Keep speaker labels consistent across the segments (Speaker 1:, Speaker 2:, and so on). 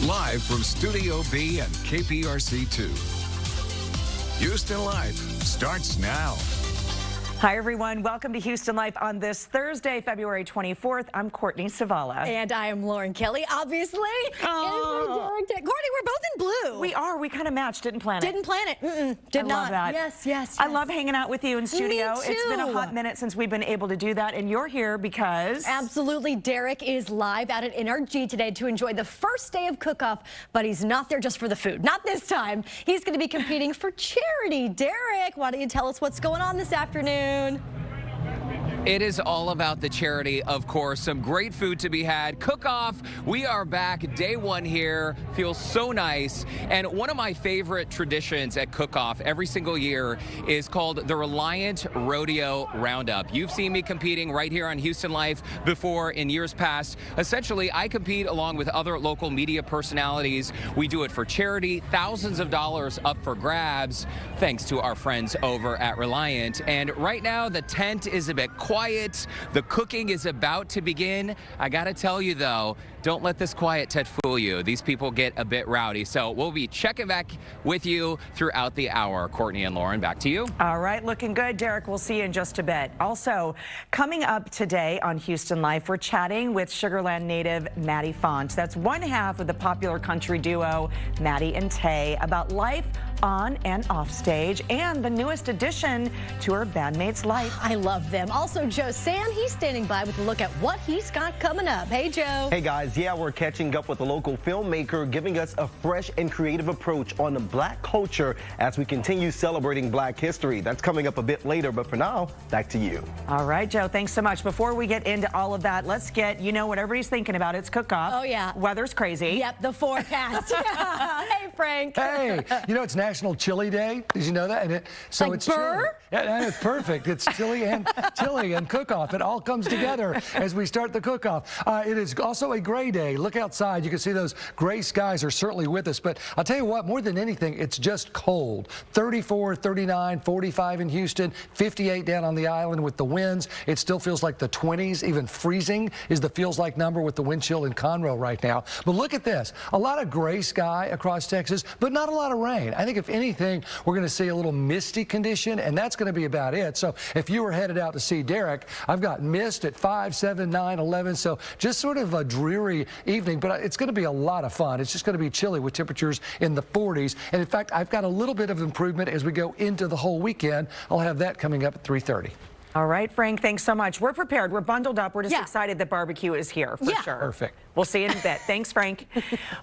Speaker 1: Live from Studio B and KPRC2. Houston Life starts now.
Speaker 2: Hi, everyone. Welcome to Houston Life on this Thursday, February 24th. I'm Courtney Savala.
Speaker 3: And I am Lauren Kelly, obviously.
Speaker 2: Oh.
Speaker 3: Courtney, we're both in blue.
Speaker 2: We are. We kind of matched. Didn't plan it.
Speaker 3: Didn't plan it. Did
Speaker 2: I
Speaker 3: not.
Speaker 2: love that.
Speaker 3: Yes.
Speaker 2: I love hanging out with you in studio.
Speaker 3: Me too.
Speaker 2: It's been a hot minute since we've been able to do that, and you're here because...
Speaker 3: Absolutely. Derek is live out at NRG today to enjoy the first day of cook-off, but he's not there just for the food. Not this time. He's going to be competing for charity. Derek, why don't you tell us what's going on this afternoon?
Speaker 4: It is all about the charity, of course. Some great food to be had. Cook-off. We are back. Day one here. Feels so nice. And one of my favorite traditions at Cook-off every single year is called the Reliant Rodeo Roundup. You've seen me competing right here on Houston Life before in years past. Essentially, I compete along with other local media personalities. We do it for charity. Thousands of dollars up for grabs, thanks to our friends over at Reliant. And right now, the tent is a bit quiet. The cooking is about to begin. I gotta tell you though, don't let this quiet tent fool you. These people get a bit rowdy. So we'll be checking back with you throughout the hour. Courtney and Lauren, back to you.
Speaker 2: All right, looking good. Derek, we'll see you in just a bit. Also, coming up today on Houston Life, we're chatting with Sugar Land native Maddie Font. That's one half of the popular country duo Maddie and Tay about life on and off stage and the newest addition to her bandmate's life.
Speaker 3: I love them. Also, Joe Sam, he's standing by with a look at what he's got coming up. Hey, Joe.
Speaker 5: Hey, guys. Yeah, we're catching up with a local filmmaker, giving us a fresh and creative approach on the black culture as we continue celebrating Black history. That's coming up a bit later, but for now, back to you.
Speaker 2: All right, Joe, thanks so much. Before we get into all of that, let's get, you know what everybody's thinking about. It's cook-off.
Speaker 3: Oh, yeah.
Speaker 2: Weather's crazy.
Speaker 3: Yep, the forecast. Hey, Frank.
Speaker 6: Hey, you know, it's National Chili Day. Did you know that?
Speaker 3: Like
Speaker 6: it's
Speaker 3: Burr?
Speaker 6: chili. Yeah, and it's perfect. It's chili and cook-off. It all comes together as we start the cook-off. It is also a gray day. Look outside. You can see those gray skies are certainly with us. But I'll tell you what, more than anything, it's just cold. 34, 39, 45 in Houston, 58 down on the island with the winds. It still feels like the 20s. Even freezing is the feels like number with the wind chill in Conroe right now. But look at this. A lot of gray sky across Texas, but not a lot of rain. I think if anything, we're going to see a little misty condition, and that's going to be about it. So if you were headed out to see Derek, I've got mist at 5, 7, 9, 11. So just sort of a dreary evening, but it's going to be a lot of fun. It's just going to be chilly with temperatures in the 40s. And in fact, I've got a little bit of improvement as we go into the whole weekend. I'll have that coming up at 3:30.
Speaker 2: All right, Frank, thanks so much. We're prepared. We're bundled up. We're just excited that barbecue is here for sure.
Speaker 6: Perfect.
Speaker 2: We'll see you in a bit. Thanks, Frank.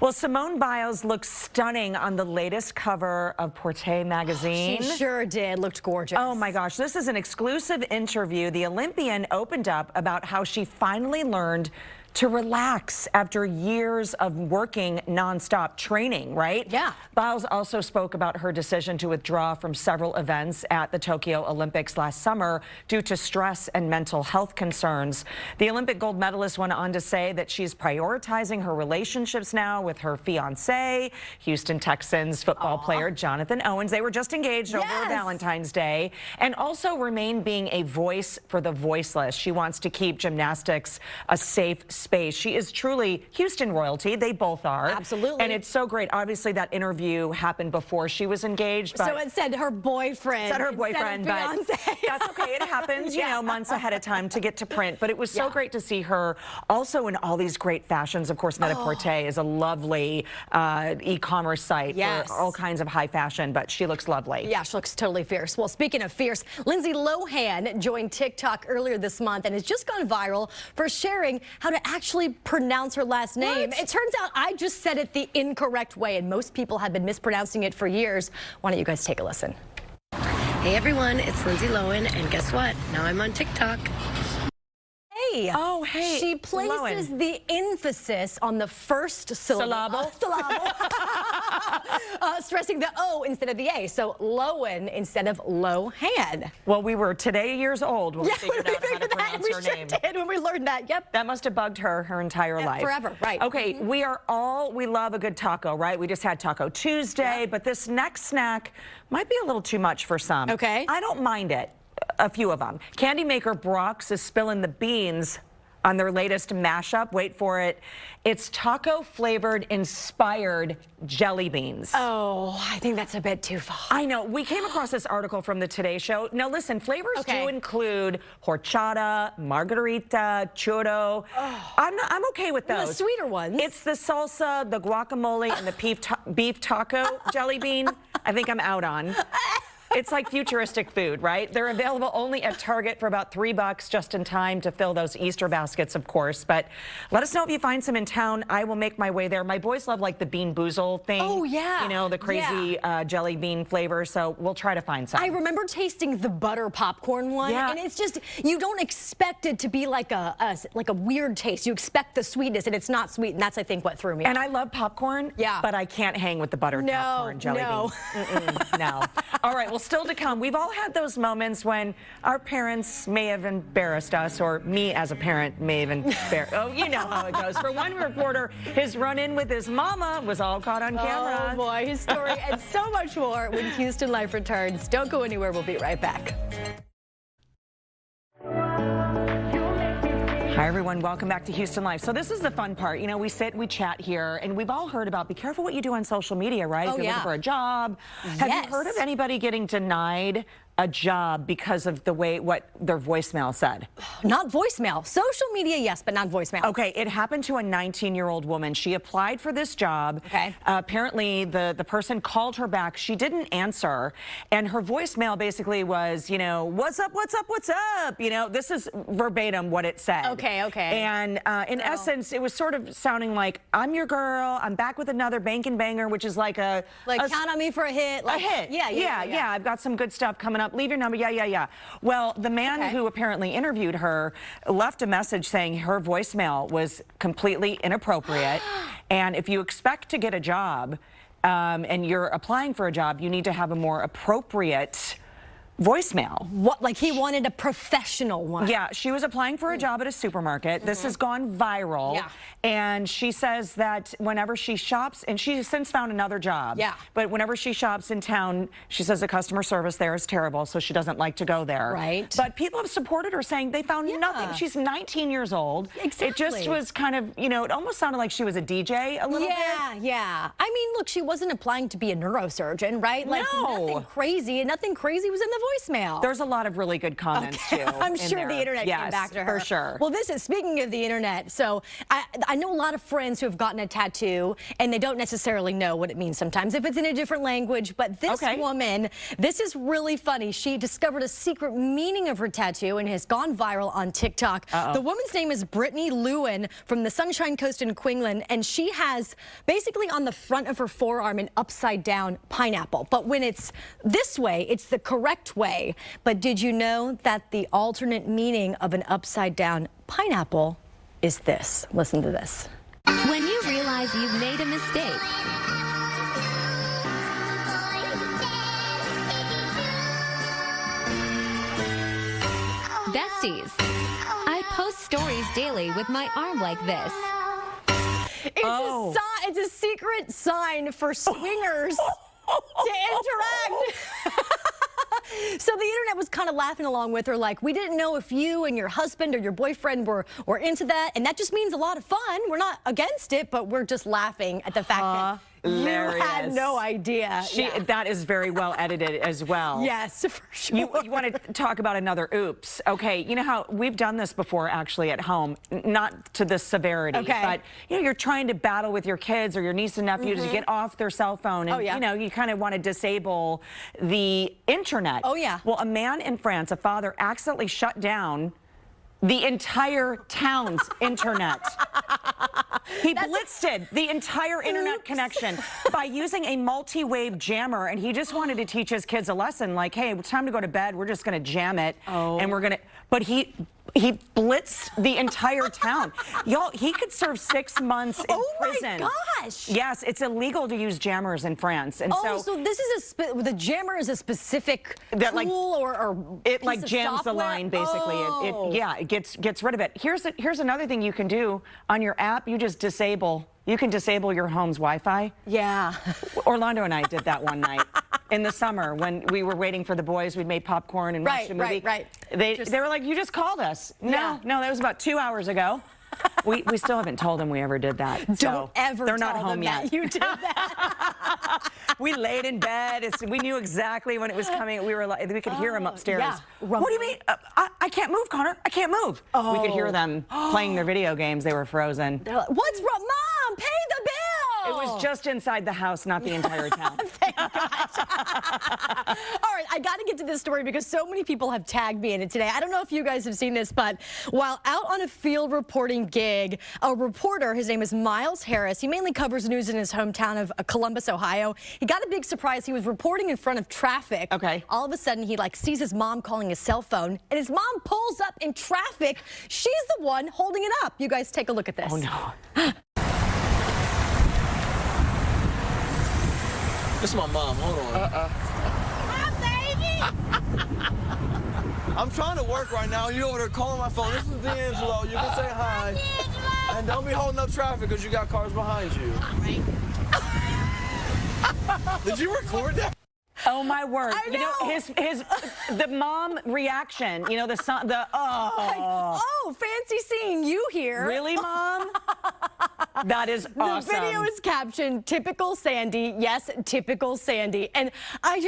Speaker 2: Well, Simone Biles looks stunning on the latest cover of Porté magazine.
Speaker 3: She sure did. Looked gorgeous.
Speaker 2: Oh, my gosh. This is an exclusive interview. The Olympian opened up about how she finally learned to relax after years of working nonstop training, right?
Speaker 3: Yeah.
Speaker 2: Biles also spoke about her decision to withdraw from several events at the Tokyo Olympics last summer due to stress and mental health concerns. The Olympic gold medalist went on to say that she's prioritizing her relationships now with her fiancé, Houston Texans football player Jonathan Owens. They were just engaged over Valentine's Day, and also remain being a voice for the voiceless. She wants to keep gymnastics a safe space. She is truly Houston royalty. They both are.
Speaker 3: Absolutely.
Speaker 2: And it's so great. Obviously, that interview happened before she was engaged. But
Speaker 3: so it said her boyfriend.
Speaker 2: It said her boyfriend, but that's okay. It happens, you know, months ahead of time to get to print. But it was so great to see her also in all these great fashions. Of course, Net-a-Porter is a lovely e-commerce site for all kinds of high fashion, but she looks lovely.
Speaker 3: Yeah, she looks totally fierce. Well, speaking of fierce, Lindsay Lohan joined TikTok earlier this month and has just gone viral for sharing how to actually pronounce her last name. It turns out I just said it the incorrect way, and most people have been mispronouncing it for years. Why don't you guys take a listen?
Speaker 7: Hey everyone, it's Lindsay Lohan, and guess what? Now I'm on TikTok.
Speaker 3: Hey.
Speaker 2: Oh, hey.
Speaker 3: She places the emphasis on the first syllable. Stressing the O instead of the A. So Lohan instead of Lohan.
Speaker 2: Well, we were today years old when we figured out how to pronounce her name.
Speaker 3: We did when we learned that. Yep.
Speaker 2: That must have bugged her entire life.
Speaker 3: Forever, right.
Speaker 2: Okay, we love a good taco, right? We just had Taco Tuesday, but this next snack might be a little too much for some.
Speaker 3: Okay.
Speaker 2: I don't mind it. A few of them. Candy maker Brock's is spilling the beans on their latest mashup. Wait for it. It's taco-flavored inspired jelly beans.
Speaker 3: Oh, I think that's a bit too far.
Speaker 2: I know. We came across this article from the Today Show. Now, listen, flavors do include horchata, margarita, churro. I'm okay with those.
Speaker 3: The sweeter ones.
Speaker 2: It's the salsa, the guacamole, and the beef taco jelly bean. I think I'm out on. It's like futuristic food, right? They're available only at Target for about $3, just in time to fill those Easter baskets, of course. But let us know if you find some in town. I will make my way there. My boys love like the Bean Boozle thing.
Speaker 3: Oh, yeah.
Speaker 2: You know, the crazy jelly bean flavor. So we'll try to find some.
Speaker 3: I remember tasting the butter popcorn one, and it's just, you don't expect it to be like a weird taste. You expect the sweetness, and it's not sweet, and that's, I think, what threw me.
Speaker 2: And I love popcorn, but I can't hang with the buttered popcorn jelly bean. No. All right, well, still to come, we've all had those moments when our parents may have embarrassed us, or me as a parent may have embarrassed. Oh, you know how it goes. For one reporter, his run-in with his mama was all caught on camera.
Speaker 3: Oh, boy, his story and so much more when Houston Life returns. Don't go anywhere. We'll be right back.
Speaker 2: Hi, everyone. Welcome back to Houston Life. So this is the fun part. You know, we sit, we chat here, and we've all heard about be careful what you do on social media, right? If you're looking for a job. Have you heard of anybody getting denied a job because of the way what their voicemail said?
Speaker 3: Not voicemail. Social media, yes, but not voicemail.
Speaker 2: Okay, it happened to a 19-year-old woman. She applied for this job. Apparently, the person called her back. She didn't answer, and her voicemail basically was, you know, what's up, what's up, what's up? You know, this is verbatim what it said.
Speaker 3: Okay.
Speaker 2: And in essence, it was sort of sounding like, I'm your girl, I'm back with another bankin' banger, which is like
Speaker 3: count on me for a hit. Like,
Speaker 2: a hit. Yeah, I've got some good stuff coming up. Leave your number. Yeah. Well, the man who apparently interviewed her left a message saying her voicemail was completely inappropriate. And if you expect to get a job and you're applying for a job, you need to have a more appropriate voicemail.
Speaker 3: What, like he wanted a professional one?
Speaker 2: Yeah, she was applying for a job at a supermarket. This has gone viral. And she says that whenever she shops, and she's since found another job. But whenever she shops in town, she says the customer service there is terrible, so she doesn't like to go there.
Speaker 3: Right.
Speaker 2: But people have supported her, saying they found nothing. She's 19 years old.
Speaker 3: Exactly.
Speaker 2: It just was kind of, you know, it almost sounded like she was a DJ a little bit.
Speaker 3: Yeah. I mean, look, she wasn't applying to be a neurosurgeon, right? Like nothing crazy, and nothing crazy was in the voicemail.
Speaker 2: There's a lot of really good comments too.
Speaker 3: I'm sure the internet came back to her.
Speaker 2: For sure.
Speaker 3: Well, speaking of the internet, so I know a lot of friends who have gotten a tattoo and they don't necessarily know what it means sometimes if it's in a different language, but this woman, this is really funny. She discovered a secret meaning of her tattoo and has gone viral on TikTok. The woman's name is Brittany Lewin from the Sunshine Coast in Queensland, and she has basically on the front of her forearm an upside down pineapple. But when it's this way, it's the correct way. But did you know that the alternate meaning of an upside down pineapple is this? Listen to this.
Speaker 8: When you realize you've made a mistake, besties, I post stories daily with my arm like this.
Speaker 3: It's a secret sign for swingers to interact. So the internet was kind of laughing along with her, like, we didn't know if you and your husband or your boyfriend were into that, and that just means a lot of fun. We're not against it, but we're just laughing at the fact that you had no idea.
Speaker 2: That is very well edited as well.
Speaker 3: Yes, for sure.
Speaker 2: You want to talk about another oops. Okay, you know how we've done this before actually at home, not to this severity, but you know, you're trying to battle with your kids or your niece and nephew to get off their cell phone, and you know, you kind of want to disable the internet. Well, a man in France, a father, accidentally shut down the entire town's internet. He blitzed the entire internet connection by using a multi-wave jammer, and he just wanted to teach his kids a lesson, like, hey, it's time to go to bed. We're just going to jam it, and we're going to... But he blitzed the entire town. Y'all, he could serve 6 months in prison.
Speaker 3: Oh my gosh!
Speaker 2: Yes, it's illegal to use jammers in France, and
Speaker 3: so this is the jammer is a specific tool or
Speaker 2: it like jams the line basically. It gets rid of it. Here's another thing you can do on your app. You just disable. You can disable your home's Wi-Fi.
Speaker 3: Yeah.
Speaker 2: Orlando and I did that one night. in the summer when we were waiting for the boys. We'd made popcorn and watched a movie.
Speaker 3: Right.
Speaker 2: They were like, "You just called us." No, that was about 2 hours ago. We still haven't told them we ever did that.
Speaker 3: Don't
Speaker 2: so
Speaker 3: ever
Speaker 2: they're not
Speaker 3: tell
Speaker 2: home
Speaker 3: them
Speaker 2: yet.
Speaker 3: that you did that.
Speaker 2: We laid in bed. We knew exactly when it was coming. We were like, we could hear them upstairs.
Speaker 3: yeah.
Speaker 2: What do you mean? I can't move, Connor. I can't move. We could hear them playing their video games. They were frozen.
Speaker 3: They're like, what's wrong? Mom, pay the bill.
Speaker 2: It was just inside the house, not the entire town.
Speaker 3: Thank God. All right, I got to get to this story because so many people have tagged me in it today. I don't know if you guys have seen this, but while out on a field reporting gig, a reporter, his name is Miles Harris, he mainly covers news in his hometown of Columbus, Ohio. He got a big surprise. He was reporting in front of traffic.
Speaker 2: Okay.
Speaker 3: All of a sudden, he sees his mom calling his cell phone, and his mom pulls up in traffic. She's the one holding it up. You guys take a look at this.
Speaker 2: Oh, no.
Speaker 9: This is my mom. Hold on.
Speaker 10: Hi, baby.
Speaker 9: I'm trying to work right now. You over there calling my phone. This is D'Angelo. You can say hi. And don't be holding up traffic because you got cars behind you. Did you record that?
Speaker 2: Oh my word!
Speaker 3: I know.
Speaker 2: You know the mom reaction. You know the son.
Speaker 3: Oh, fancy seeing you here.
Speaker 2: Really, Mom? That is awesome.
Speaker 3: The video is captioned, "Typical Sandy." Yes, typical Sandy. And I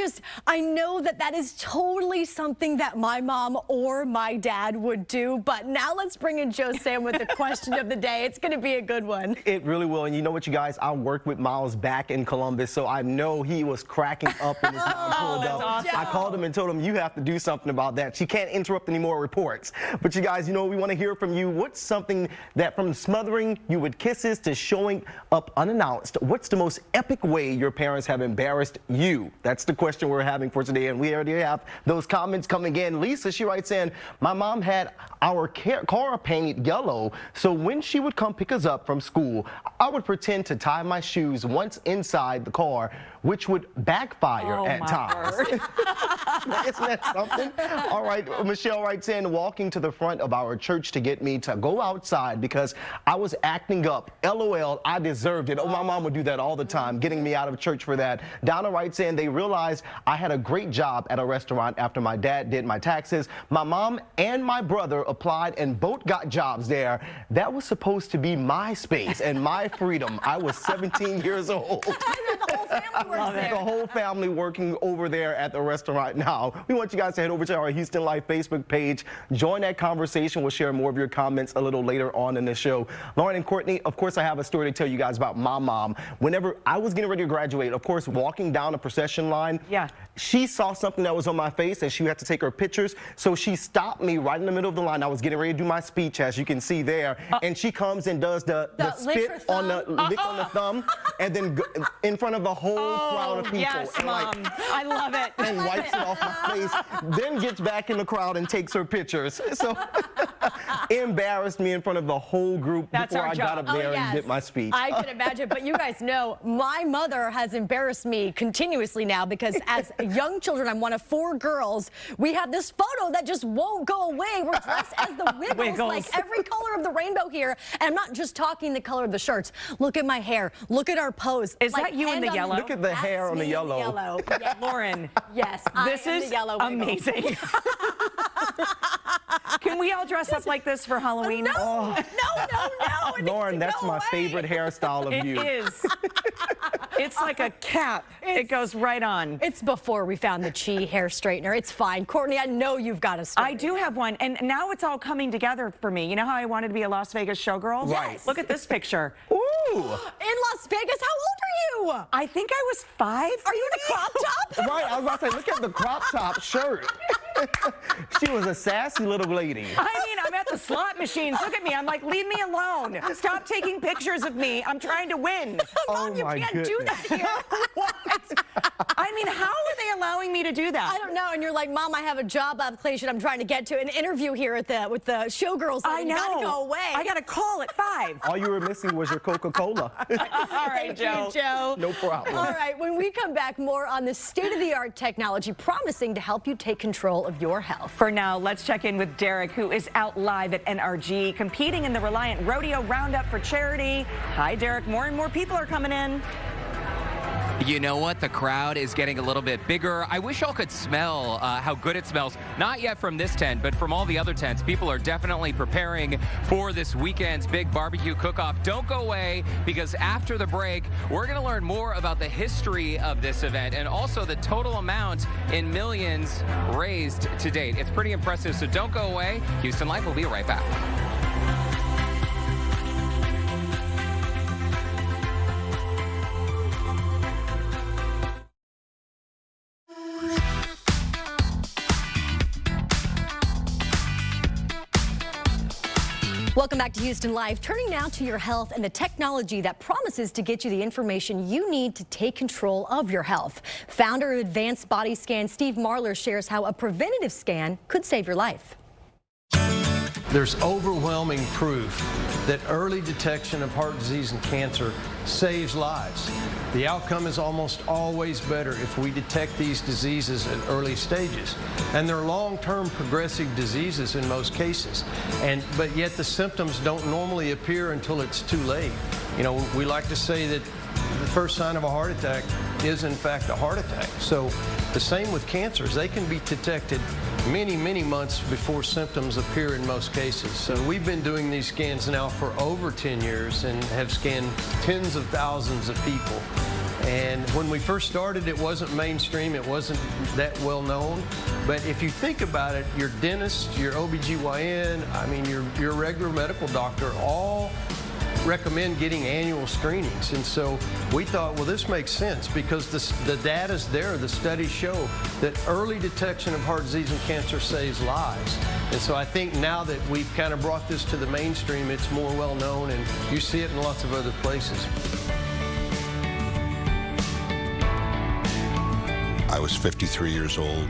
Speaker 3: know that is totally something that my mom or my dad would do. But now let's bring in Joe Sam with the question of the day. It's going to be a good one.
Speaker 5: It really will. And you know what, you guys? I worked with Miles back in Columbus, so I know he was cracking up when his mom pulled up.
Speaker 2: awesome.
Speaker 5: I called him and told him, you have to do something about that. She can't interrupt any more reports. But you guys, you know, we want to hear from you. What's something that from smothering you with kisses to showing up unannounced, what's the most epic way your parents have embarrassed you? That's the question we're having for today, and we already have those comments coming in. Lisa, she writes in, my mom had our car painted yellow, so when she would come pick us up from school, I would pretend to tie my shoes once inside the car, which would backfire at times. Isn't that something? All right, Michelle writes in, walking to the front of our church to get me to go outside because I was acting up. LOL, I deserved it. Oh, my mom would do that all the time, getting me out of church for that. Donna writes in, they realized I had a great job at a restaurant after my dad did my taxes. My mom and my brother applied and both got jobs there. That was supposed to be my space and my freedom. I was 17 years old. The whole family working over there at the restaurant now. We want you guys to head over to our Houston Life Facebook page. Join that conversation. We'll share more of your comments a little later on in the show. Lauren and Courtney, of course, I have a story to tell you guys about my mom. Whenever I was getting ready to graduate, of course, walking down a procession line, she saw something that was on my face and she had to take her pictures. So she stopped me right in the middle of the line. I was getting ready to do my speech, as you can see there. And she comes and does the spit on the lick on the thumb and then in front of the whole crowd of people.
Speaker 2: Yes,
Speaker 5: and
Speaker 2: Mom. I love it.
Speaker 5: And wipes it off my face, then gets back in the crowd and takes her pictures. So embarrassed me in front of the whole group before I got up there and did my speech.
Speaker 3: I can imagine, but you guys know my mother has embarrassed me continuously now because as young children, I'm one of 4 girls. We have this photo that just won't go away. We're dressed as the Wiggles, like every color of the rainbow here. And I'm not just talking the color of the shirts. Look at my hair. Look at our pose.
Speaker 2: Is that you in the yellow?
Speaker 5: Look at the hair on the yellow.
Speaker 3: Yes.
Speaker 2: Lauren.
Speaker 3: Yes.
Speaker 2: This is amazing. Can we all dress up like this for Halloween?
Speaker 3: No.
Speaker 5: Lauren, that's my favorite hairstyle of you.
Speaker 2: It is. It's like a cap. It goes right on.
Speaker 3: It's before we found the Chi hair straightener. It's fine. Courtney, I know you've got a story.
Speaker 2: I do have one, and now it's all coming together for me. You know how I wanted to be a Las Vegas showgirl?
Speaker 5: Right.
Speaker 2: Look at this picture.
Speaker 5: Ooh.
Speaker 3: In Las Vegas? How old are you?
Speaker 2: I think I was 5.
Speaker 3: Are you in a crop top?
Speaker 5: Right, I was about to say, look at the crop top shirt. She was a sassy little lady.
Speaker 2: I mean, I'm at the slot machines. Look at me. I'm like, leave me alone. Stop taking pictures of me. I'm trying to win.
Speaker 3: Mom, you can't do that here.
Speaker 2: What? I mean, how are they allowing me to do that?
Speaker 3: I don't know. And you're like, Mom, I have a job application I'm trying to get to, an interview here at with the showgirls.
Speaker 2: I know.
Speaker 3: You gotta go away.
Speaker 2: I got a call at 5.
Speaker 5: All you were missing was your Coca-Cola.
Speaker 2: All right,
Speaker 3: Thank you, Joe.
Speaker 5: No problem.
Speaker 3: All right, when we come back, more on the state-of-the-art technology promising to help you take control of your health.
Speaker 2: For now, let's check in with Derek, who is out live at NRG, competing in the Reliant Rodeo Roundup for charity. Hi, Derek. More and more people are coming in.
Speaker 4: You know what? The crowd is getting a little bit bigger. I wish y'all could smell how good it smells. Not yet from this tent, but from all the other tents. People are definitely preparing for this weekend's big barbecue cook-off. Don't go away, because after the break, we're going to learn more about the history of this event and also the total amount in millions raised to date. It's pretty impressive, so don't go away. Houston Life will be right back.
Speaker 3: Welcome back to Houston Life. Turning now to your health and the technology that promises to get you the information you need to take control of your health. Founder of Advanced Body Scan, Steve Marler, shares how a preventative scan could save your life.
Speaker 11: There's overwhelming proof that early detection of heart disease and cancer saves lives. The outcome is almost always better if we detect these diseases at early stages. And they're long-term progressive diseases in most cases. But yet the symptoms don't normally appear until it's too late. You know, we like to say that the first sign of a heart attack is in fact a heart attack. So the same with cancers. They can be detected many, many months before symptoms appear in most cases. So we've been doing these scans now for over 10 years and have scanned tens of thousands of people. And when we first started, it wasn't mainstream, it wasn't that well known. But if you think about it, your dentist, your OBGYN, I mean, your regular medical doctor, all recommend getting annual screenings. And so we thought, well, this makes sense because the data's there. The studies show that early detection of heart disease and cancer saves lives. And so I think now that we've kind of brought this to the mainstream, it's more well known, and you see it in lots of other places.
Speaker 12: I was 53 years old,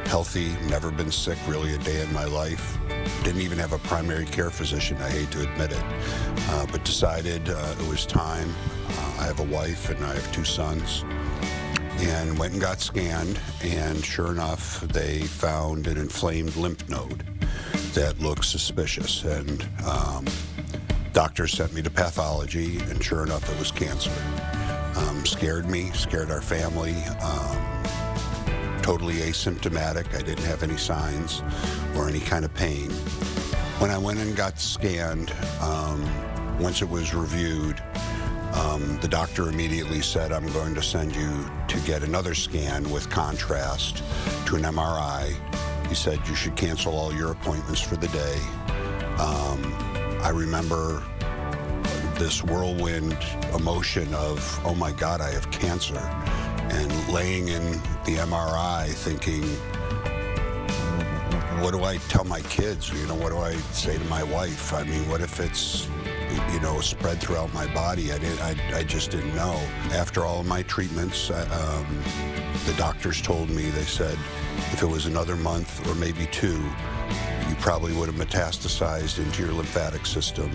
Speaker 12: healthy, never been sick really a day in my life. Didn't even have a primary care physician, I hate to admit it, but decided it was time. I have a wife and I have 2 sons, and went and got scanned, and sure enough, they found an inflamed lymph node that looked suspicious, and doctors sent me to pathology, and sure enough, it was cancer. Scared me, scared our family. Totally asymptomatic. I didn't have any signs or any kind of pain. When I went and got scanned, once it was reviewed, the doctor immediately said, I'm going to send you to get another scan with contrast to an MRI. He said you should cancel all your appointments for the day. I remember this whirlwind emotion of, oh my God, I have cancer. And laying in the MRI thinking, what do I tell my kids? You know, what do I say to my wife? I mean, what if it's, you know, spread throughout my body? I just didn't know. After all of my treatments, the doctors told me, they said, if it was another month or maybe 2, you probably would have metastasized into your lymphatic system,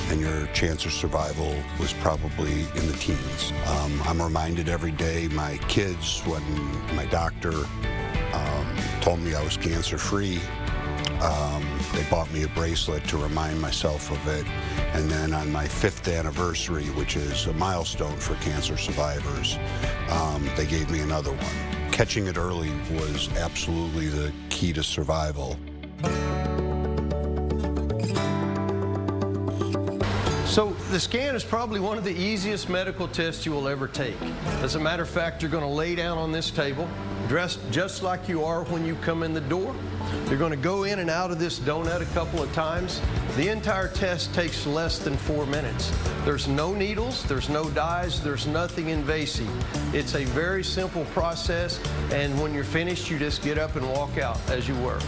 Speaker 12: and your chance of survival was probably in the teens. I'm reminded every day, my kids, when my doctor told me I was cancer-free, they bought me a bracelet to remind myself of it. And then on my 5th anniversary, which is a milestone for cancer survivors, they gave me another one. Catching it early was absolutely the key to survival.
Speaker 11: So the scan is probably one of the easiest medical tests you will ever take. As a matter of fact, you're going to lay down on this table, dressed just like you are when you come in the door. You're going to go in and out of this donut a couple of times. The entire test takes less than 4 minutes. There's no needles, there's no dyes, there's nothing invasive. It's a very simple process, and when you're finished, you just get up and walk out as you were.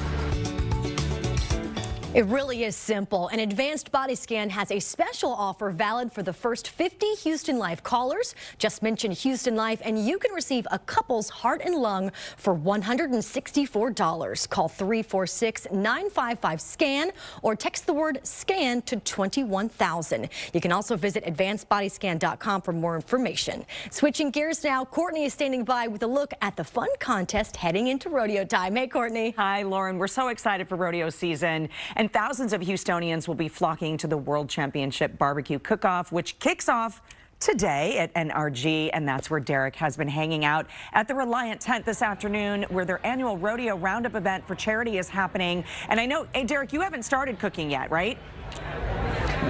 Speaker 3: It really is simple. An Advanced Body Scan has a special offer valid for the first 50 Houston Life callers. Just mention Houston Life and you can receive a couple's heart and lung for $164. Call 346-955-SCAN or text the word SCAN to 21,000. You can also visit advancedbodyscan.com for more information. Switching gears now, Courtney is standing by with a look at the fun contest heading into rodeo time. Hey, Courtney.
Speaker 2: Hi, Lauren. We're so excited for rodeo season. And thousands of Houstonians will be flocking to the World Championship Barbecue Cook-Off, which kicks off today at NRG, and that's where Derek has been hanging out at the Reliant tent this afternoon, where their annual rodeo roundup event for charity is happening. And I know, hey, Derek, you haven't started cooking yet, right?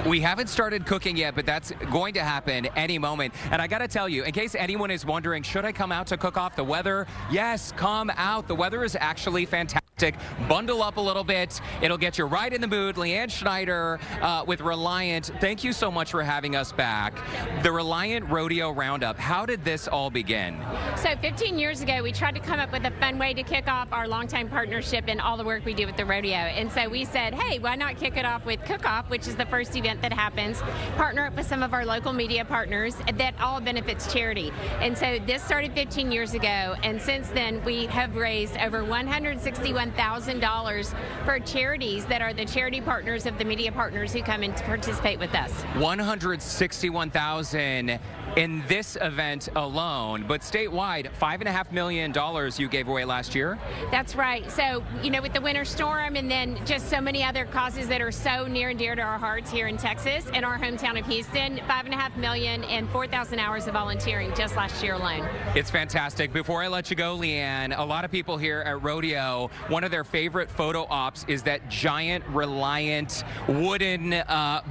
Speaker 4: We haven't started cooking yet, but that's going to happen any moment. And I got to tell you, in case anyone is wondering, should I come out to cook off the weather? Yes, come out. The weather is actually fantastic. Bundle up a little bit. It'll get you right in the mood. Leanne Schneider with Reliant, thank you so much for having us back. The Reliant Rodeo Roundup, how did this all begin?
Speaker 13: So 15 years ago, we tried to come up with a fun way to kick off our longtime partnership and all the work we do with the rodeo. And so we said, hey, why not kick it off with Cook-Off, which is the first event that happens, partner up with some of our local media partners that all benefits charity. And so this started 15 years ago, and since then we have raised over $161,000 for charities that are the charity partners of the media partners who come and participate with us.
Speaker 4: $161,000 in this event alone, but statewide, $5.5 million you gave away last year.
Speaker 13: That's right. So, you know, with the winter storm and then just so many other causes that are so near and dear to our hearts here in Texas and our hometown of Houston, $5.5 million and 4,000 hours of volunteering just last year alone.
Speaker 4: It's fantastic. Before I let you go, Leanne, a lot of people here at Rodeo, one of their favorite photo ops is that giant Reliant wooden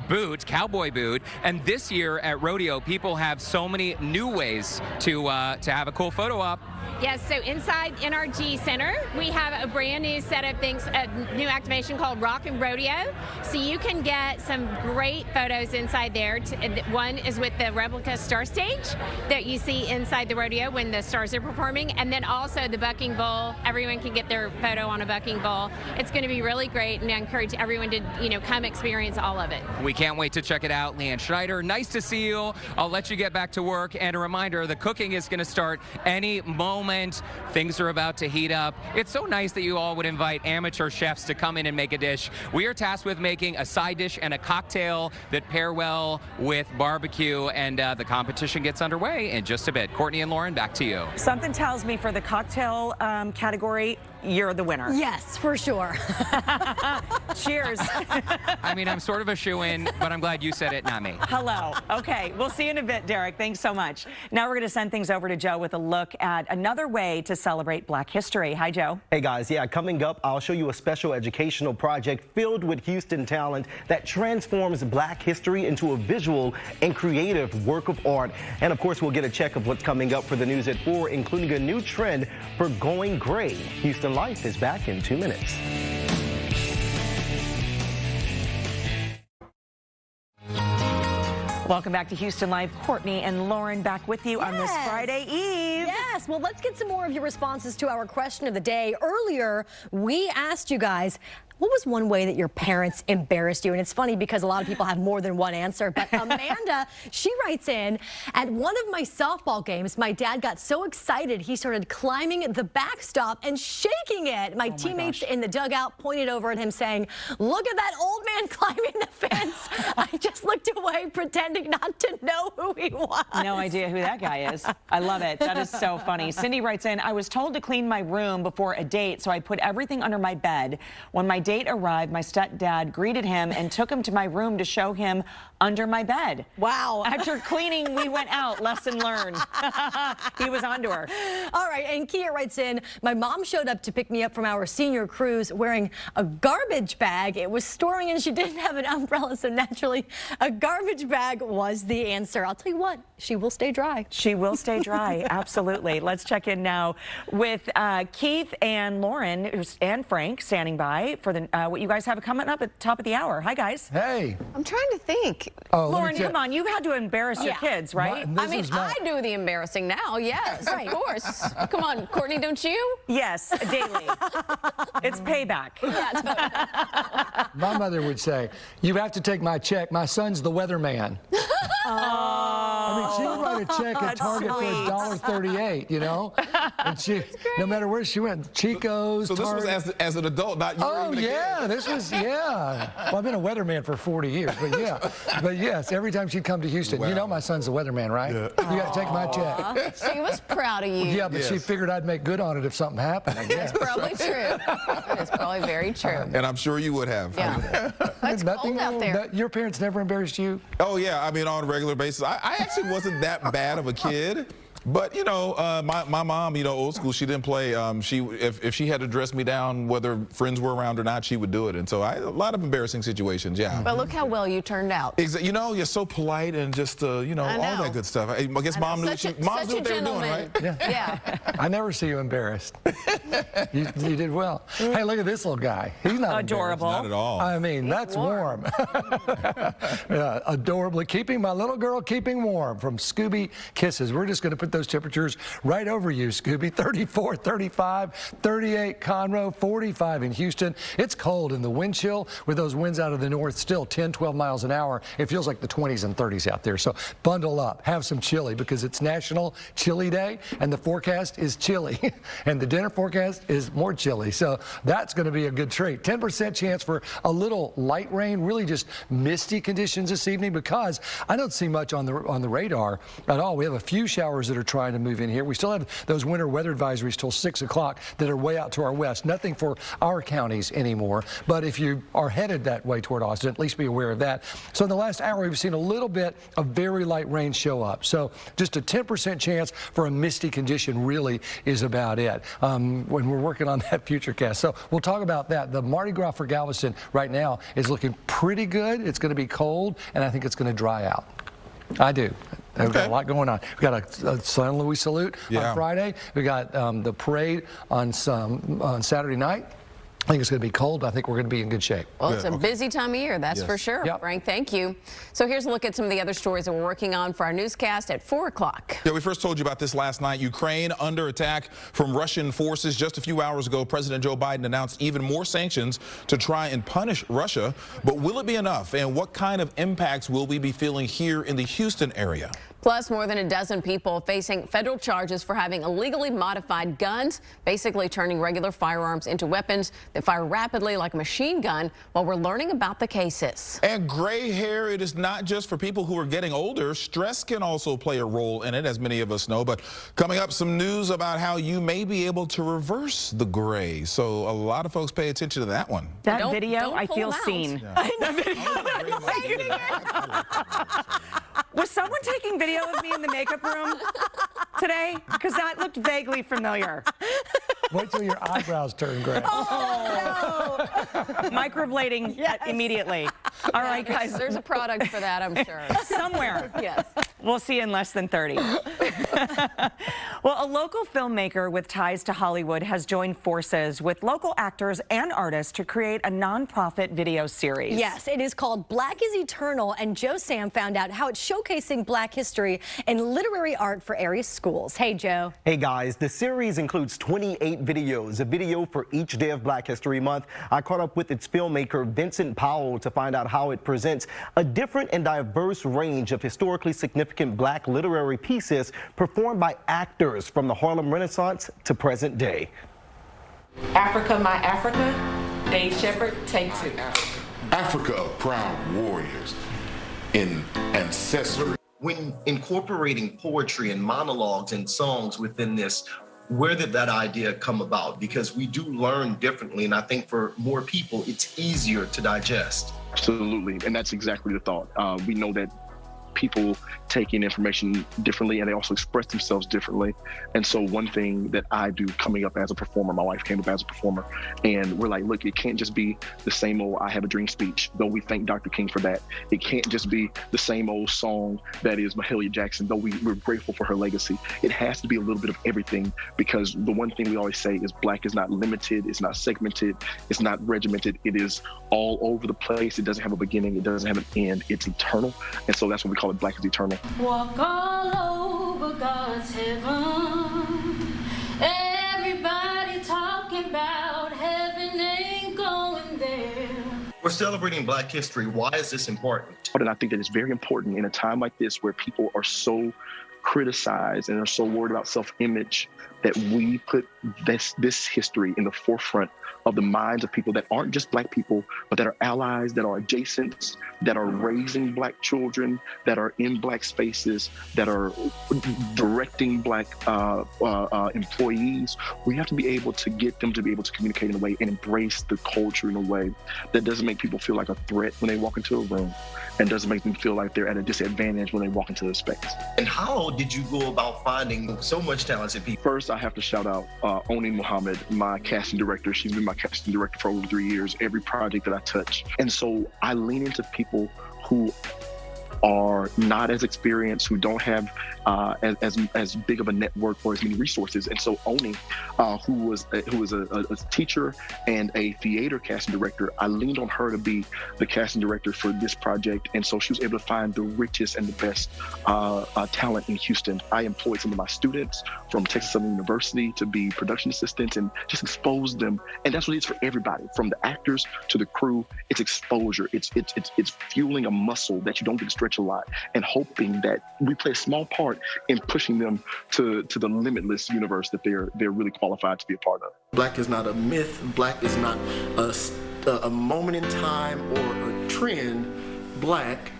Speaker 4: boot, cowboy boot. And this year at Rodeo, people have so many new ways to have a cool photo op.
Speaker 13: Yes, so inside NRG Center, we have a brand new set of things, a new activation called Rock and Rodeo. So you can get some great photos inside there. One is with the replica star stage that you see inside the rodeo when the stars are performing, and then also the bucking bull. Everyone can get their photo on a bucking bull. It's going to be really great, and I encourage everyone to, you know, come experience all of it.
Speaker 4: We can't wait to check it out. Leanne Schneider, nice to see you. I'll let you get back to work, and a reminder, the cooking is going to start any moment. Things are about to heat up. It's so nice that you all would invite amateur chefs to come in and make a dish. We are tasked with making a side dish and a cocktail that pair well with barbecue, and the competition gets underway in just a bit. Courtney and Lauren, back to you.
Speaker 2: Something tells me for the cocktail category, you're the winner.
Speaker 3: Yes, for sure.
Speaker 2: Cheers.
Speaker 4: I mean, I'm sort of a shoo-in, but I'm glad you said it, not me.
Speaker 2: Hello. Okay, we'll see you in a bit, Derek. Thanks so much. Now we're going to send things over to Joe with a look at another way to celebrate Black history. Hi, Joe.
Speaker 5: Hey, guys. Yeah, coming up, I'll show you a special educational project filled with Houston talent that transforms Black history into a visual and creative work of art. And, of course, we'll get a check of what's coming up for the news at 4, including a new trend for going gray. Houston Life is back in 2 minutes.
Speaker 2: Welcome back to Houston Live. Courtney and Lauren back with you on this Friday Eve.
Speaker 3: Yes, well, let's get some more of your responses to our question of the day. Earlier, we asked you guys, what was one way that your parents embarrassed you? And it's funny because a lot of people have more than one answer. But Amanda, she writes in, at one of my softball games, my dad got so excited he started climbing the backstop and shaking it. My teammates in the dugout pointed over at him saying, look at that old man climbing the fence. I just looked away pretending not to know who he was.
Speaker 2: No idea who that guy is. I love it. That is so funny. Cindy writes in, I was told to clean my room before a date, so I put everything under my bed. When my date arrived, my stepdad greeted him and took him to my room to show him under my bed.
Speaker 3: Wow.
Speaker 2: After cleaning, we went out. Lesson learned. He was onto her.
Speaker 3: All right, and Kia writes in, my mom showed up to pick me up from our senior cruise wearing a garbage bag. It was storming and she didn't have an umbrella, so naturally a garbage bag was the answer. I'll tell you what, she will stay dry.
Speaker 2: She will stay dry, absolutely. Let's check in now with Keith and Lauren and Frank standing by for the what you guys have coming up at the top of the hour. Hi, guys.
Speaker 6: Hey.
Speaker 10: I'm trying to think.
Speaker 6: Oh,
Speaker 2: Lauren, come on. You've had to embarrass your kids, right?
Speaker 10: I mean, I do the embarrassing now, yes, of course. Come on, Courtney, don't you?
Speaker 2: Yes, daily. It's payback.
Speaker 10: Yeah, it's better.
Speaker 6: My mother would say, you have to take my check. My son's the weatherman. I mean, she would write a check at Target for $1.38, you know? And she, no matter where she went, Chico's,
Speaker 14: So this
Speaker 6: Target.
Speaker 14: was as an adult, not you.
Speaker 6: Oh, yeah, this was, yeah. Well, I've been a weatherman for 40 years, but yeah. But yes, every time she'd come to Houston, you know my son's the weatherman, right? Yeah. You got to take my check.
Speaker 10: She was proud of you.
Speaker 6: Yeah, but she figured I'd make good on it if something happened, I guess.
Speaker 10: That's probably true. That's probably very true.
Speaker 14: And I'm sure you would have.
Speaker 10: Yeah. It's cold out there.
Speaker 6: Your parents never embarrassed you?
Speaker 14: Oh, yeah. I mean, on a regular basis. I actually wasn't that bad of a kid. But, you know, my mom, you know, old school, she didn't play. If she had to dress me down, whether friends were around or not, she would do it. And so a lot of embarrassing situations, yeah.
Speaker 10: But look how well you turned out.
Speaker 14: You know, you're so polite and just, you know, all that good stuff. I guess mom knew what they were doing, right?
Speaker 6: Yeah. I never see you embarrassed. you did well. Hey, look at this little guy. He's not
Speaker 2: adorable.
Speaker 14: Not at all.
Speaker 6: I mean, that's warm. Yeah, adorably keeping my little girl warm from Scooby Kisses. We're just going to put those temperatures right over you, Scooby. 34, 35, 38 Conroe, 45 in Houston. It's cold, and the wind chill with those winds out of the north still 10, 12 miles an hour. It feels like the 20s and 30s out there. So bundle up, have some chili because it's National Chili Day, and the forecast is chilly, and the dinner forecast is more chilly. So that's going to be a good treat. 10% chance for a little light rain, really just misty conditions this evening because I don't see much on the radar at all. We have a few showers that are trying to move in here. We still have those winter weather advisories till 6 o'clock that are way out to our west. Nothing for our counties anymore. But if you are headed that way toward Austin, at least be aware of that. So in the last hour, we've seen a little bit of very light rain show up. So just a 10% chance for a misty condition really is about it when we're working on that futurecast. So we'll talk about that. The Mardi Gras for Galveston right now is looking pretty good. It's going to be cold, and I think it's going to dry out. I do. We've got a lot going on. We've got a San Luis salute on Friday. We got the parade on Saturday night. I think it's going to be cold, but I think we're going to be in good shape.
Speaker 10: Well, it's a busy time of year, that's for sure.
Speaker 6: Yep.
Speaker 10: Frank, thank you. So here's a look at some of the other stories that we're working on for our newscast at 4 o'clock.
Speaker 14: Yeah, we first told you about this last night. Ukraine under attack from Russian forces. Just a few hours ago, President Joe Biden announced even more sanctions to try and punish Russia. But will it be enough? And what kind of impacts will we be feeling here in the Houston area?
Speaker 10: Plus, more than a dozen people facing federal charges for having illegally modified guns, basically turning regular firearms into weapons that fire rapidly like a machine gun, while we're learning about the cases.
Speaker 14: And gray hair, it is not just for people who are getting older. Stress can also play a role in it, as many of us know. But coming up, some news about how you may be able to reverse the gray. So a lot of folks pay attention to that one.
Speaker 2: That video, I feel seen. Was someone taking video of me in the makeup room today? Because that looked vaguely familiar.
Speaker 6: Wait till your eyebrows turn gray.
Speaker 2: Oh, no. Microblading immediately. All right, guys.
Speaker 10: There's a product for that, I'm sure.
Speaker 2: Somewhere.
Speaker 10: Yes.
Speaker 2: We'll see you in less than 30. Well, a local filmmaker with ties to Hollywood has joined forces with local actors and artists to create a nonprofit video series.
Speaker 3: Yes, it is called Black is Eternal, and Joe Sam found out how it's showcasing Black history and literary art for area schools. Hey, Joe.
Speaker 5: Hey, guys. The series includes 28 videos, a video for each day of Black History Month. I caught up with its filmmaker, Vincent Powell, to find out how it presents a different and diverse range of historically significant Black literary pieces performed by actors from the Harlem Renaissance to present day.
Speaker 15: Africa, My Africa, Dave Shepard, take 2.
Speaker 16: Africa of proud warriors in ancestry.
Speaker 17: When incorporating poetry and monologues and songs within this, where did that idea come about? Because we do learn differently, and I think for more people, it's easier to digest.
Speaker 18: Absolutely, and that's exactly the thought. We know that people take in information differently, and they also express themselves differently. And so one thing that I do coming up as a performer, my wife came up as a performer, and we're like, look, it can't just be the same old I Have a Dream speech, though we thank Dr. King for that. It can't just be the same old song that is Mahalia Jackson, though we're grateful for her legacy. It has to be a little bit of everything, because the one thing we always say is Black is not limited, it's not segmented, it's not regimented, it is all over the place. It doesn't have a beginning, it doesn't have an end, it's eternal. And so that's what we call it, Black is Eternal.
Speaker 19: Walk all over God's heaven. Everybody talking about heaven ain't going there.
Speaker 17: We're celebrating Black history. Why is this important?
Speaker 18: And I think that it's very important in a time like this where people are so criticized and are so worried about self-image that we put this history in the forefront of the minds of people that aren't just Black people, but that are allies, that are adjacents, that are raising Black children, that are in Black spaces, that are directing Black employees. We have to be able to get them to be able to communicate in a way and embrace the culture in a way that doesn't make people feel like a threat when they walk into a room and doesn't make them feel like they're at a disadvantage when they walk into a space.
Speaker 17: And how did you go about finding so much talented people?
Speaker 18: First, I have to shout out Oni Muhammad, my casting director. She's been my casting director for over 3 years, every project that I touch. And so I lean into people who are not as experienced, who don't have as big of a network or as many resources. And so Oni, who was a teacher and a theater casting director, I leaned on her to be the casting director for this project. And so she was able to find the richest and the best talent in Houston. I employed some of my students from Texas Southern University to be production assistants and just expose them. And that's what it is for everybody, from the actors to the crew. It's exposure. It's fueling a muscle that you don't get to stretch a lot, and hoping that we play a small part in pushing them to the limitless universe that they're really qualified to be a part of.
Speaker 17: Black is not a myth. Black is not a moment in time or a trend. Black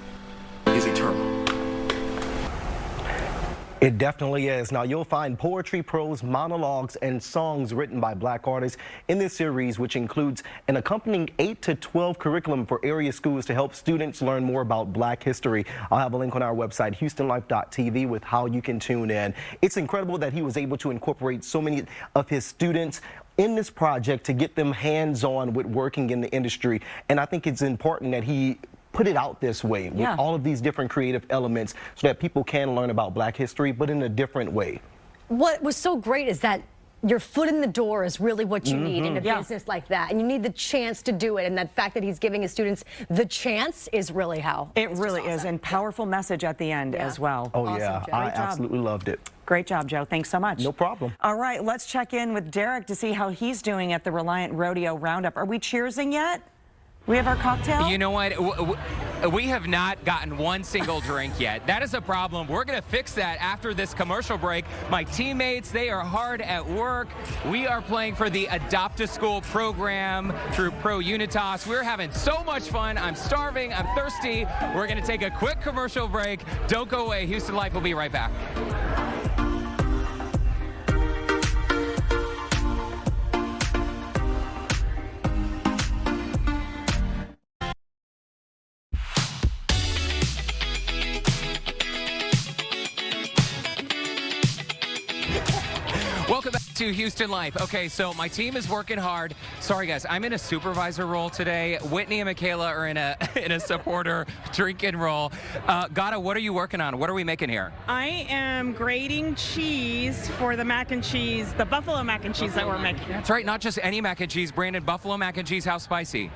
Speaker 17: is eternal.
Speaker 5: It definitely is. Now, you'll find poetry, prose, monologues, and songs written by Black artists in this series, which includes an accompanying 8 to 12 curriculum for area schools to help students learn more about Black history. I'll have a link on our website, HoustonLife.tv, with how you can tune in. It's incredible that he was able to incorporate so many of his students in this project to get them hands-on with working in the industry. And I think it's important that he put it out this way with all of these different creative elements so that people can learn about Black history, but in a different way.
Speaker 3: What was so great is that your foot in the door is really what you need in a business like that. And you need the chance to do it. And that fact that he's giving his students the chance is really how.
Speaker 2: It really is. And powerful message at the end as well.
Speaker 5: Oh, yeah. I absolutely loved it.
Speaker 2: Great job, Joe. Thanks so much.
Speaker 5: No problem.
Speaker 2: All right, let's check in with Derek to see how he's doing at the Reliant Rodeo Roundup. Are we cheersing yet? We have our cocktail?
Speaker 4: You know what? We have not gotten one single drink yet. That is a problem. We're going to fix that after this commercial break. My teammates, they are hard at work. We are playing for the Adopt a School program through Pro Unitas. We're having so much fun. I'm starving. I'm thirsty. We're going to take a quick commercial break. Don't go away. Houston Life will be right back. Welcome back to Houston Life. Okay, so my team is working hard. Sorry, guys, I'm in a supervisor role today. Whitney and Michaela are in a supporter drinking role. Gata, what are you working on? What are we making here?
Speaker 20: I am grating cheese for the mac and cheese, the buffalo mac and cheese that we're making.
Speaker 4: That's right, not just any mac and cheese. Brandon, buffalo mac and cheese, how spicy?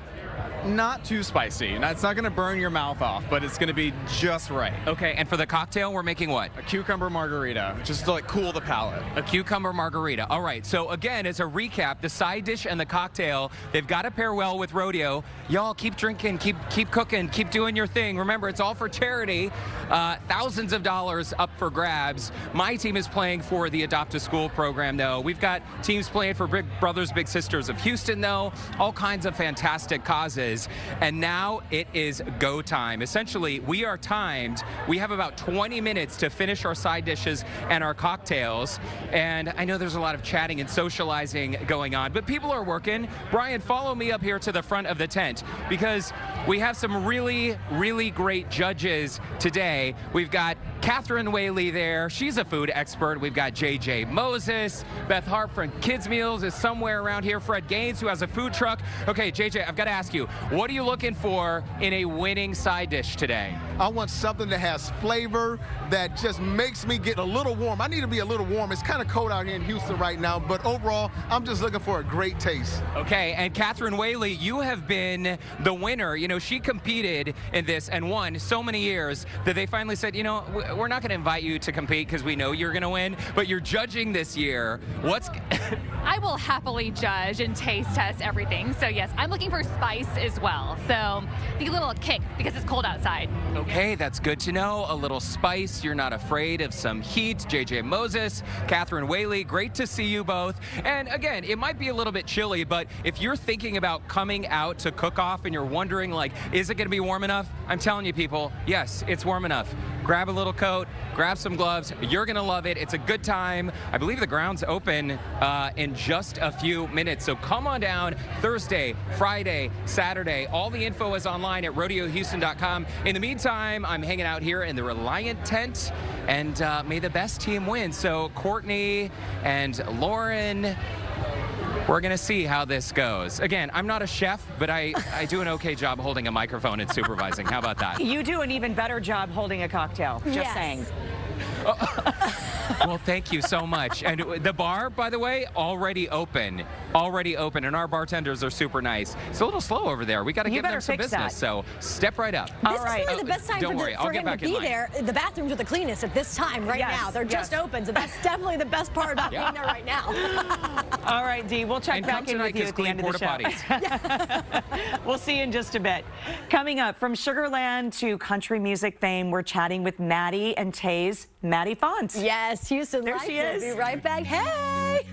Speaker 21: Not too spicy. It's not going to burn your mouth off, but it's going to be just right.
Speaker 4: Okay, and for the cocktail, we're making what?
Speaker 21: A cucumber margarita, just to cool the palate.
Speaker 4: A cucumber margarita. All right, so again, as a recap, the side dish and the cocktail, they've got to pair well with rodeo. Y'all keep drinking, keep cooking, keep doing your thing. Remember, it's all for charity. Thousands of dollars up for grabs. My team is playing for the Adopt a School program, though. We've got teams playing for Big Brothers Big Sisters of Houston, though. All kinds of fantastic causes. And now it is go time. Essentially, we are timed. We have about 20 minutes to finish our side dishes and our cocktails. And I know there's a lot of chatting and socializing going on, but people are working. Brian, follow me up here to the front of the tent because we have some really, really great judges today. We've got Catherine Whaley there. She's a food expert. We've got JJ Moses. Beth Hart from Kids Meals is somewhere around here. Fred Gaines, who has a food truck. Okay, JJ, I've got to ask you, what are you looking for in a winning side dish today?
Speaker 22: I want something that has flavor that just makes me get a little warm. I need to be a little warm. It's kind of cold out here in Houston right now, but overall, I'm just looking for a great taste.
Speaker 4: Okay, and Catherine Whaley, you have been the winner. You know, she competed in this and won so many years that they finally said, you know, we're not going to invite you to compete because we know you're going to win, but you're judging this year.
Speaker 1: I will happily judge and taste test everything. So yes, I'm looking for spice as well. So the little kick because it's cold outside.
Speaker 4: Okay, that's good to know. A little spice. You're not afraid of some heat. JJ Moses, Catherine Whaley, great to see you both. And again, it might be a little bit chilly, but if you're thinking about coming out to cook off and you're wondering, like, is it going to be warm enough? I'm telling you, people, yes, it's warm enough. Grab a little coat, grab some gloves. You're going to love it. It's a good time. I believe the ground's open in just a few minutes. So come on down Thursday, Friday, Saturday. All the info is online at rodeohouston.com. In the meantime, I'm hanging out here in the Reliant tent, and may the best team win. So Courtney and Lauren, we're going to see how this goes. Again, I'm not a chef, but I do an okay job holding a microphone and supervising. How about that?
Speaker 2: You do an even better job holding a cocktail. Just saying.
Speaker 4: Well, thank you so much. And the bar, by the way, already open. Already open. And our bartenders are super nice. It's a little slow over there. We got to give them some business. So step right up.
Speaker 3: This is really the best time
Speaker 4: Don't worry, I'll
Speaker 3: for
Speaker 4: get
Speaker 3: him to
Speaker 4: back in
Speaker 3: be
Speaker 4: line.
Speaker 3: there. The bathrooms are the cleanest at this time right now. They're just open. So that's definitely the best part about being there right now.
Speaker 2: All right, Dee, we'll check back in with you at the end of the show. We'll see you in just a bit. Coming up, from Sugarland to country music fame, we're chatting with Maddie and Tay's Maddie Font.
Speaker 3: Yes, Houston
Speaker 2: There
Speaker 3: Life
Speaker 2: she
Speaker 3: will
Speaker 2: is.
Speaker 3: be right back. Hey!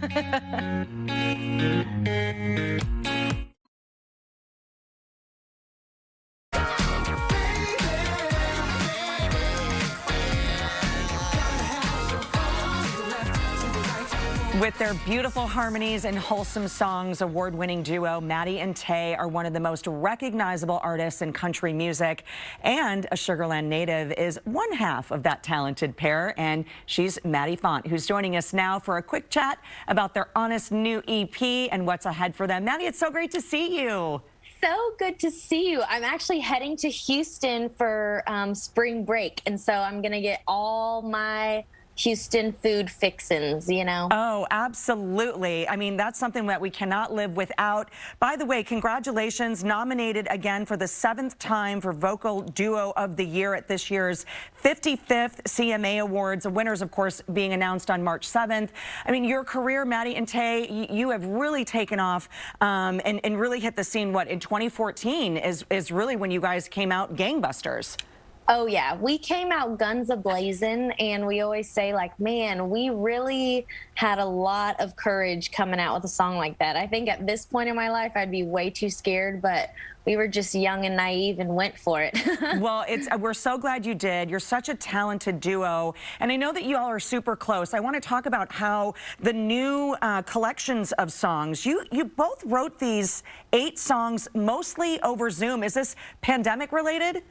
Speaker 2: With their beautiful harmonies and wholesome songs, award-winning duo Maddie and Tay are one of the most recognizable artists in country music, and a Sugarland native is one half of that talented pair, and she's Maddie Font, who's joining us now for a quick chat about their honest new EP and what's ahead for them. Maddie, it's so great to see you.
Speaker 7: So good to see you. I'm actually heading to Houston for spring break, and so I'm gonna get all my Houston food fixins, you know?
Speaker 2: Oh, absolutely. I mean, that's something that we cannot live without. By the way, congratulations, nominated again for the 7th time for Vocal Duo of the Year at this year's 55th CMA Awards. The winners, of course, being announced on March 7th. I mean, your career, Maddie and Tay, you have really taken off and really hit the scene, what, in 2014 is really when you guys came out gangbusters.
Speaker 7: Oh yeah, we came out guns a-blazing, and we always say, like, man, we really had a lot of courage coming out with a song like that. I think at this point in my life, I'd be way too scared, but we were just young and naive and went for it.
Speaker 2: Well, we're so glad you did. You're such a talented duo, and I know that you all are super close. I want to talk about how the new collections of songs, you both wrote these 8 songs mostly over Zoom. Is this pandemic related?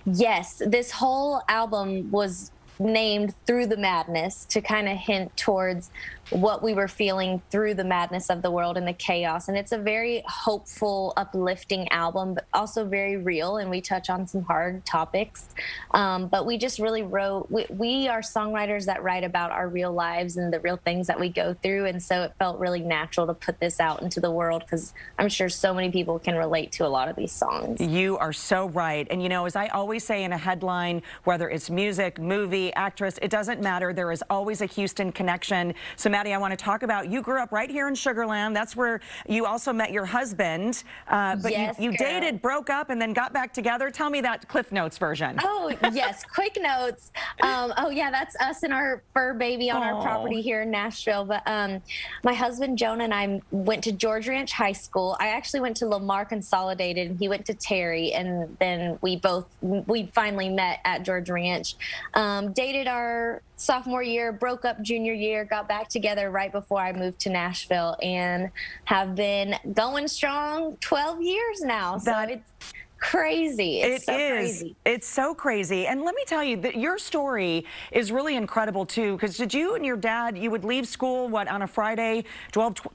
Speaker 7: Yes, this whole album was named Through the Madness to kind of hint towards what we were feeling through the madness of the world and the chaos. And it's a very hopeful, uplifting album, but also very real. And we touch on some hard topics. But we just really wrote, we are songwriters that write about our real lives and the real things that we go through. And so it felt really natural to put this out into the world, because I'm sure so many people can relate to a lot of these songs.
Speaker 2: You are so right. And you know, as I always say in a headline, whether it's music, movie, actress, it doesn't matter. There is always a Houston connection. So Maddie, I want to talk about, you grew up right here in Sugarland. That's where you also met your husband. But
Speaker 7: yes,
Speaker 2: you
Speaker 7: girl.
Speaker 2: dated, broke up, and then got back together. Tell me that Cliff Notes version.
Speaker 7: Oh, yes. Quick notes. Oh, yeah, that's us and our fur baby on our property here in Nashville. But my husband, Jonah, and I went to George Ranch High School. I actually went to Lamar Consolidated, and he went to Terry. And then we finally met at George Ranch. Dated our sophomore year, broke up junior year, got back together right before I moved to Nashville, and have been going strong 12 years now. So it's crazy. It's so crazy.
Speaker 2: It's so crazy. And let me tell you that your story is really incredible too, because did you and your dad, you would leave school, what, on a Friday,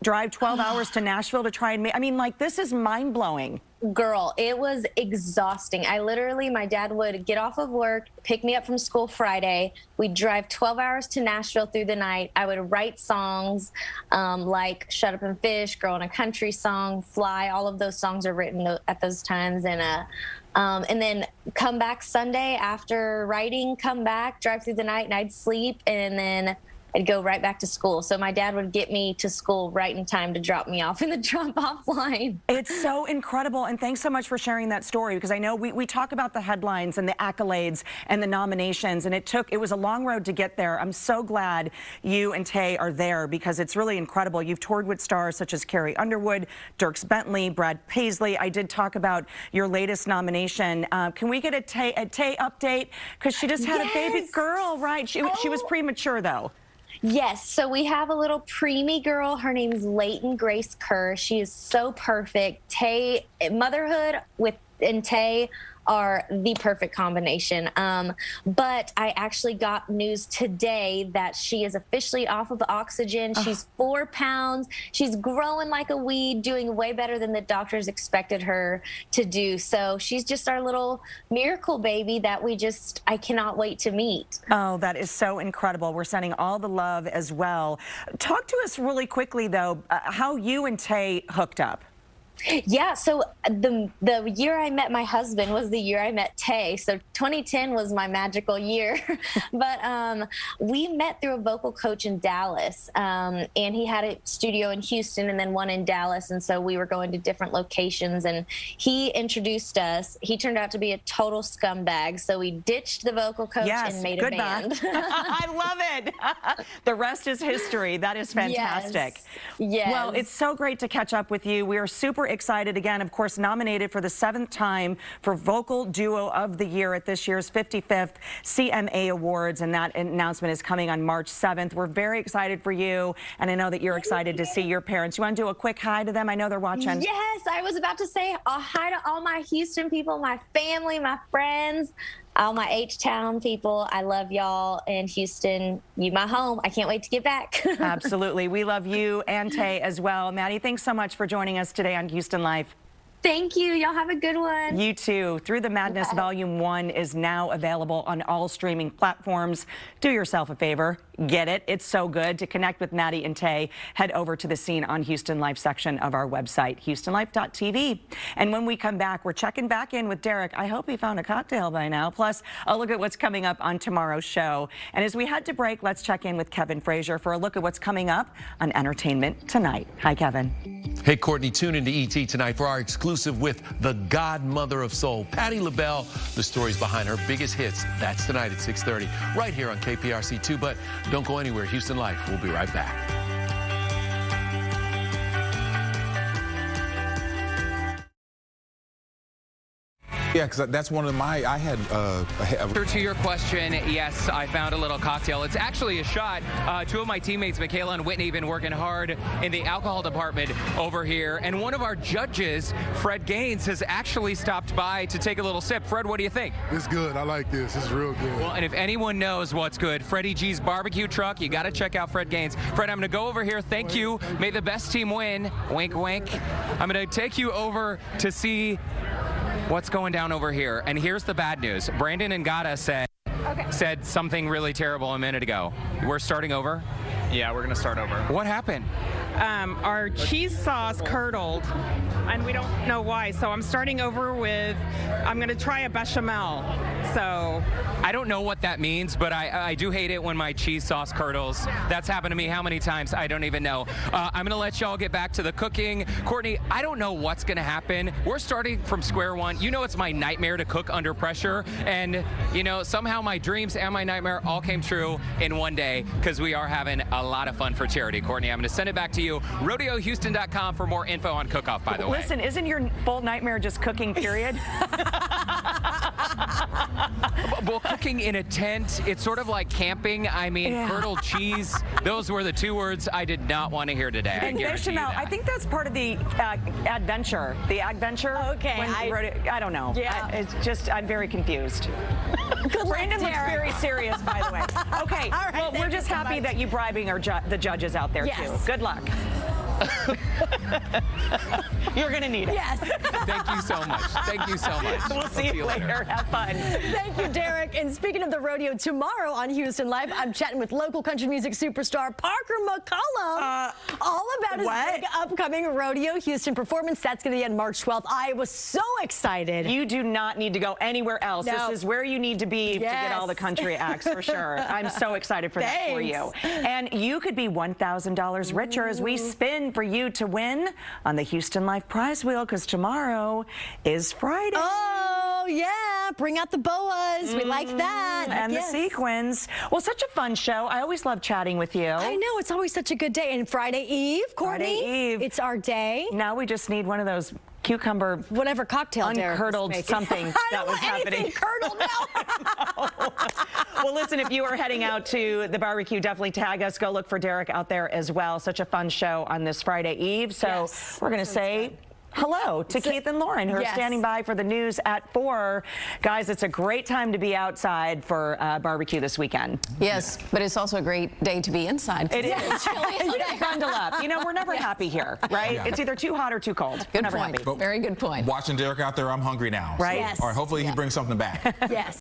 Speaker 2: drive 12 hours to Nashville to try and make, I mean, like, this is mind-blowing.
Speaker 7: Girl, it was exhausting. My dad would get off of work, pick me up from school Friday. We'd drive 12 hours to Nashville through the night. I would write songs like Shut Up and Fish, Girl in a Country Song, Fly. All of those songs are written at those times. And then come back Sunday after writing, come back, drive through the night, and I'd sleep. And then I'd go right back to school. So my dad would get me to school right in time to drop me off in the drop-off line.
Speaker 2: It's so incredible, and thanks so much for sharing that story, because I know we talk about the headlines and the accolades and the nominations, and it was a long road to get there. I'm so glad you and Tay are there, because it's really incredible. You've toured with stars such as Carrie Underwood, Dierks Bentley, Brad Paisley. I did talk about your latest nomination. Can we get a Tay update? Because she just had a baby girl, right? She was premature, though.
Speaker 7: Yes, so we have a little preemie girl. Her name's Leighton Grace Kerr. She is so perfect. Tay, motherhood and Tay are the perfect combination. But I actually got news today that she is officially off of oxygen. She's 4 pounds. She's growing like a weed, doing way better than the doctors expected her to do. So she's just our little miracle baby that I cannot wait to meet.
Speaker 2: Oh, that is so incredible. We're sending all the love as well. Talk to us really quickly, though, how you and Tay hooked up.
Speaker 7: Yeah, so the year I met my husband was the year I met Tay. So 2010 was my magical year. But we met through a vocal coach in Dallas. And he had a studio in Houston and then one in Dallas. And so we were going to different locations. And he introduced us. He turned out to be a total scumbag. So we ditched the vocal coach and made a band.
Speaker 2: I love it. The rest is history. That is fantastic.
Speaker 7: Yes.
Speaker 2: Well, it's so great to catch up with you. We are super excited again, of course, nominated for the 7th time for Vocal Duo of the Year at this year's 55th CMA Awards, and that announcement is coming on March 7th. We're very excited for you, and I know that you're excited to see your parents. You want to do a quick hi to them? I know they're watching.
Speaker 7: Yes, I was about to say hi to all my Houston people, my family, my friends, all my H-Town people. I love y'all in Houston. You my home. I can't wait to get back.
Speaker 2: Absolutely. We love you and Tay as well. Maddie, thanks so much for joining us today on Houston Life.
Speaker 7: Thank you. Y'all have a good one.
Speaker 2: You too. Through the Madness Volume 1 is now available on all streaming platforms. Do yourself a favor. Get it. It's so good. To connect with Maddie and Tay, head over to the Scene on Houston Life section of our website, HoustonLife.tv. And when we come back, we're checking back in with Derek. I hope he found a cocktail by now. Plus, a look at what's coming up on tomorrow's show. And as we head to break, let's check in with Kevin Frazier for a look at what's coming up on Entertainment Tonight. Hi, Kevin.
Speaker 8: Hey, Courtney, tune into ET tonight for our exclusive with the godmother of soul, Patti LaBelle. The stories behind her biggest hits. That's tonight at 6:30, right here on KPRC2. But don't go anywhere. Houston Life. We'll be right back.
Speaker 14: Yeah, because that's one of my,
Speaker 4: To your question, yes, I found a little cocktail. It's actually a shot. Two of my teammates, Michaela and Whitney, have been working hard in the alcohol department over here. And one of our judges, Fred Gaines, has actually stopped by to take a little sip. Fred, what do you think?
Speaker 22: It's good. I like this. It's real good.
Speaker 4: Well, and if anyone knows what's good, Freddie G's barbecue truck, you got to check out Fred Gaines. Fred, I'm going to go over here. Thank you. May the best team win. Wink, wink. I'm going to take you over to see what's going down over here. And here's the bad news. Brandon Ngata said something really terrible a minute ago. We're starting over?
Speaker 21: Yeah, we're going to start over.
Speaker 4: What happened?
Speaker 20: Our cheese sauce curdled, and we don't know why. So I'm starting over with, I'm going to try a bechamel. So
Speaker 4: I don't know what that means, but I do hate it when my cheese sauce curdles. That's happened to me how many times? I don't even know. I'm going to let y'all get back to the cooking. Courtney, I don't know what's going to happen. We're starting from square one. You know it's my nightmare to cook under pressure. And, you know, somehow my dreams and my nightmare all came true in one day because we are having a lot of fun for charity. Courtney, I'm going to send it back to you. RodeoHouston.com for more info on Cook-Off, by the way.
Speaker 2: Listen, isn't your full nightmare just cooking, period?
Speaker 4: Well, cooking in a tent, it's sort of like camping. I mean, curdled cheese, those were the two words I did not want to hear today.
Speaker 2: And bechamel, I think that's part of the adventure. The adventure.
Speaker 3: Okay.
Speaker 2: I don't know.
Speaker 3: Yeah.
Speaker 2: It's just, I'm very confused. Brandon looks very serious, by the way. Okay.
Speaker 3: All right,
Speaker 2: well, we're just happy that you're bribing the judges out there, too. Good luck. You're going to need it.
Speaker 3: Yes.
Speaker 4: Thank you so much. Thank you so much.
Speaker 2: We'll see you later. Have fun.
Speaker 3: Thank you, Derek. And speaking of the rodeo, tomorrow on Houston Live, I'm chatting with local country music superstar Parker McCollum. All about his big upcoming Rodeo Houston performance. That's going to be on March 12th. I was so excited.
Speaker 2: You do not need to go anywhere else.
Speaker 3: No.
Speaker 2: This is where you need to be to get all the country acts for sure. I'm so excited for that for you. And you could be $1,000 richer as we spin for you to win on the Houston Life prize wheel, because tomorrow is Friday.
Speaker 3: Oh, yeah. Bring out the boas. We like that.
Speaker 2: And the sequins. Well, such a fun show. I always love chatting with you.
Speaker 3: I know. It's always such a good day. And Friday Eve, Courtney.
Speaker 2: Friday Eve.
Speaker 3: It's our day.
Speaker 2: Now we just need one of those cucumber,
Speaker 3: whatever cocktail,
Speaker 2: uncurdled something that was happening.
Speaker 3: Curdled now.
Speaker 2: Well, listen, if you are heading out to the barbecue, definitely tag us. Go look for Derek out there as well. Such a fun show on this Friday Eve. So we're going to say hello to Keith and Lauren, who are standing by for the news at 4. Guys, it's a great time to be outside for barbecue this weekend.
Speaker 10: Yes, but it's also a great day to be inside.
Speaker 2: It is. Bundle up. You know, we're never happy here, right?
Speaker 14: Yeah.
Speaker 2: It's either too hot or too cold.
Speaker 10: Good
Speaker 2: never
Speaker 10: point.
Speaker 2: happy.
Speaker 10: Very good point.
Speaker 14: Watching Derek out there, I'm hungry now.
Speaker 2: Right?
Speaker 14: So,
Speaker 2: Yes.
Speaker 14: all right, hopefully he brings something back.
Speaker 3: Yes.